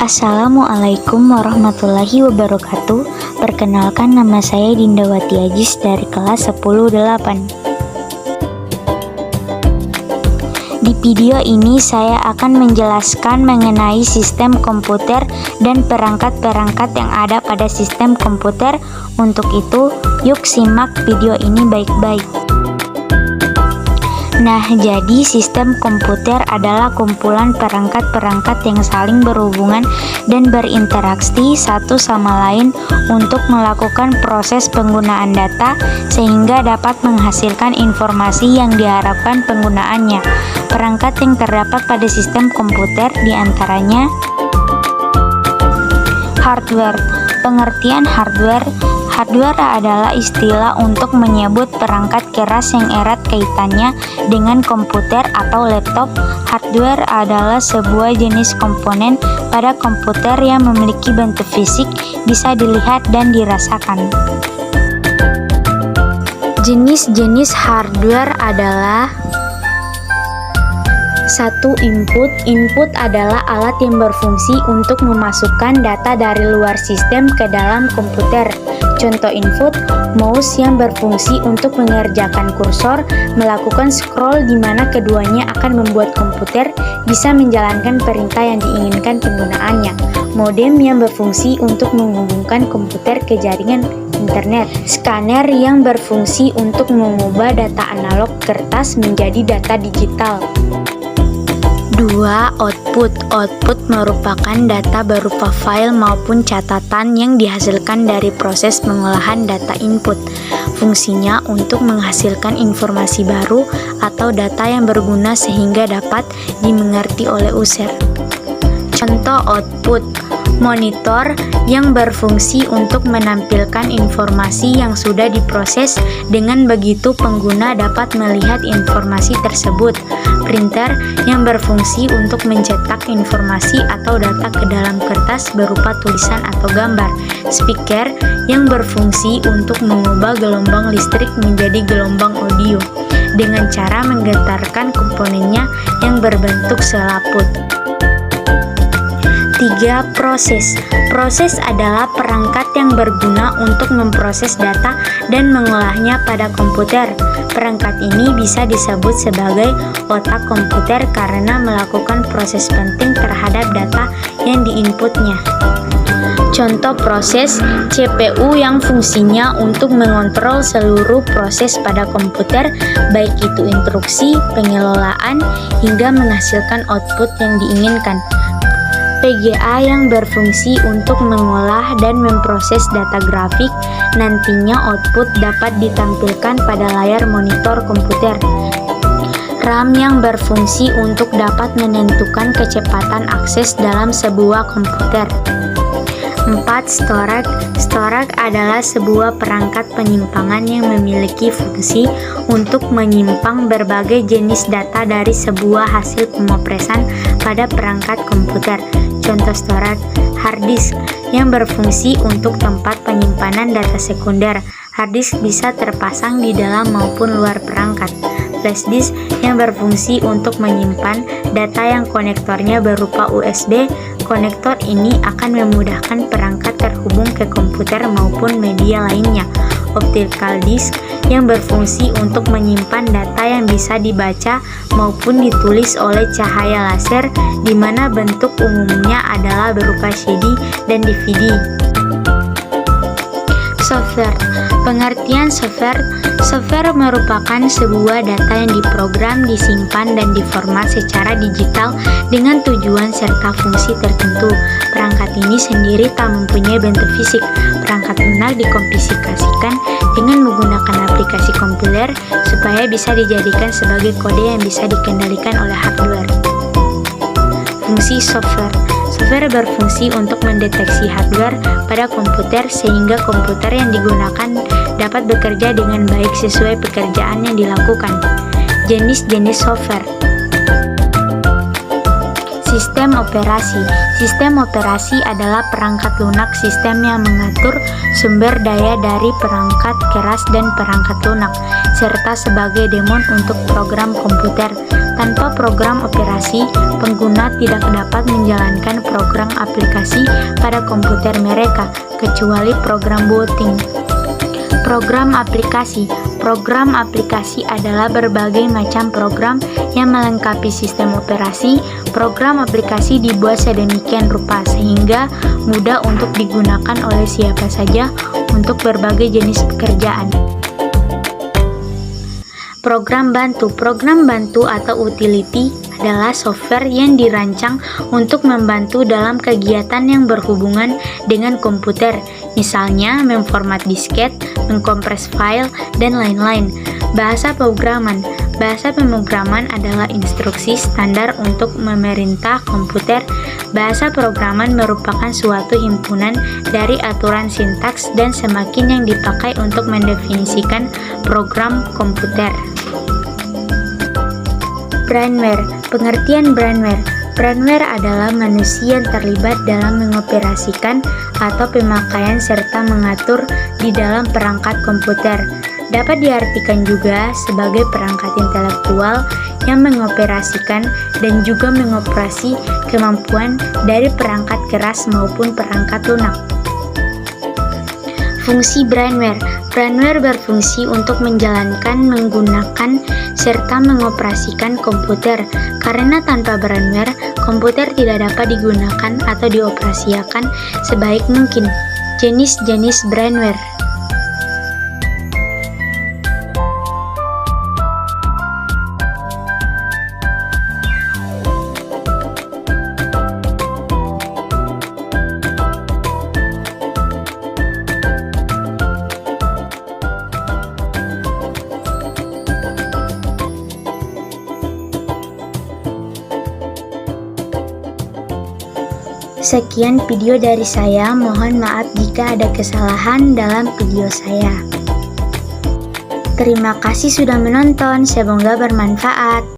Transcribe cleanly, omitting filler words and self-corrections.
Assalamualaikum warahmatullahi wabarakatuh. Perkenalkan, nama saya Dindawati Ajis dari kelas 10-8. Di video ini saya akan menjelaskan mengenai sistem komputer dan perangkat-perangkat yang ada pada sistem komputer. Untuk itu, yuk simak video ini baik-baik. Nah, jadi sistem komputer adalah kumpulan perangkat-perangkat yang saling berhubungan dan berinteraksi satu sama lain untuk melakukan proses penggunaan data sehingga dapat menghasilkan informasi yang diharapkan penggunaannya. Perangkat yang terdapat pada sistem komputer diantaranya hardware. Pengertian hardware adalah istilah untuk menyebut perangkat keras yang erat kaitannya dengan komputer atau laptop. Hardware adalah sebuah jenis komponen pada komputer yang memiliki bentuk fisik, bisa dilihat dan dirasakan. Jenis-jenis hardware adalah 1. Input. Input adalah alat yang berfungsi untuk memasukkan data dari luar sistem ke dalam komputer. Contoh input, mouse yang berfungsi untuk mengerjakan kursor, melakukan scroll di mana keduanya akan membuat komputer bisa menjalankan perintah yang diinginkan penggunaannya. Modem yang berfungsi untuk menghubungkan komputer ke jaringan internet. Scanner yang berfungsi untuk mengubah data analog kertas menjadi data digital. 2. Output. Output merupakan data berupa file maupun catatan yang dihasilkan dari proses pengolahan data input. Fungsinya untuk menghasilkan informasi baru atau data yang berguna sehingga dapat dimengerti oleh user. Contoh output: monitor yang berfungsi untuk menampilkan informasi yang sudah diproses, dengan begitu pengguna dapat melihat informasi tersebut. Printer yang berfungsi untuk mencetak informasi atau data ke dalam kertas berupa tulisan atau gambar. Speaker yang berfungsi untuk mengubah gelombang listrik menjadi gelombang audio dengan cara menggetarkan komponennya yang berbentuk selaput. 3. Proses. Proses adalah perangkat yang berguna untuk memproses data dan mengolahnya pada komputer. Perangkat ini bisa disebut sebagai otak komputer karena melakukan proses penting terhadap data yang diinputnya. Contoh proses: CPU yang fungsinya untuk mengontrol seluruh proses pada komputer, baik itu instruksi, pengelolaan, hingga menghasilkan output yang diinginkan. VGA yang berfungsi untuk mengolah dan memproses data grafik, nantinya output dapat ditampilkan pada layar monitor komputer. RAM yang berfungsi untuk dapat menentukan kecepatan akses dalam sebuah komputer. 4. Storage. Storage adalah sebuah perangkat penyimpangan yang memiliki fungsi untuk menyimpan berbagai jenis data dari sebuah hasil pengopresan pada perangkat komputer. Contoh storage: hard disk yang berfungsi untuk tempat penyimpanan data sekunder. Hard disk bisa terpasang di dalam maupun luar perangkat. Flash disk yang berfungsi untuk menyimpan data yang konektornya berupa USB. Konektor ini akan memudahkan perangkat terhubung ke komputer maupun media lainnya. Optical disk yang berfungsi untuk menyimpan data yang bisa dibaca maupun ditulis oleh cahaya laser, di mana bentuk umumnya adalah berupa CD dan DVD. Software. Pengertian software: software merupakan sebuah data yang diprogram, disimpan, dan diformat secara digital dengan tujuan serta fungsi tertentu. Perangkat ini sendiri tak mempunyai bentuk fisik. Perangkat lunak dikompilasikan dengan menggunakan aplikasi kompiler supaya bisa dijadikan sebagai kode yang bisa dikendalikan oleh hardware. Fungsi software. Software berfungsi untuk mendeteksi hardware pada komputer sehingga komputer yang digunakan dapat bekerja dengan baik sesuai pekerjaan yang dilakukan. Jenis-jenis software. Sistem operasi. Sistem operasi adalah perangkat lunak sistem yang mengatur sumber daya dari perangkat keras dan perangkat lunak, serta sebagai daemon untuk program komputer. Tanpa program operasi, pengguna tidak dapat menjalankan program aplikasi pada komputer mereka, kecuali program booting. Program aplikasi. Program aplikasi adalah berbagai macam program yang melengkapi sistem operasi. Program aplikasi dibuat sedemikian rupa sehingga mudah untuk digunakan oleh siapa saja untuk berbagai jenis pekerjaan. Program bantu. Program bantu atau utility adalah software yang dirancang untuk membantu dalam kegiatan yang berhubungan dengan komputer, misalnya memformat disket, mengkompres file, dan lain-lain. Bahasa pemrograman. Bahasa pemrograman adalah instruksi standar untuk memerintah komputer. Bahasa pemrograman merupakan suatu himpunan dari aturan sintaks dan semakin yang dipakai untuk mendefinisikan program komputer. Brainware. Pengertian brainware. Brainware adalah manusia yang terlibat dalam mengoperasikan atau pemakaian serta mengatur di dalam perangkat komputer. Dapat diartikan juga sebagai perangkat intelektual yang mengoperasikan dan juga mengoperasi kemampuan dari perangkat keras maupun perangkat lunak. Fungsi brainware. Brainware berfungsi untuk menjalankan, menggunakan, serta mengoperasikan komputer. Karena tanpa brainware, komputer tidak dapat digunakan atau dioperasikan sebaik mungkin. Jenis-jenis brainware. Sekian video dari saya, mohon maaf jika ada kesalahan dalam video saya. Terima kasih sudah menonton, semoga bermanfaat.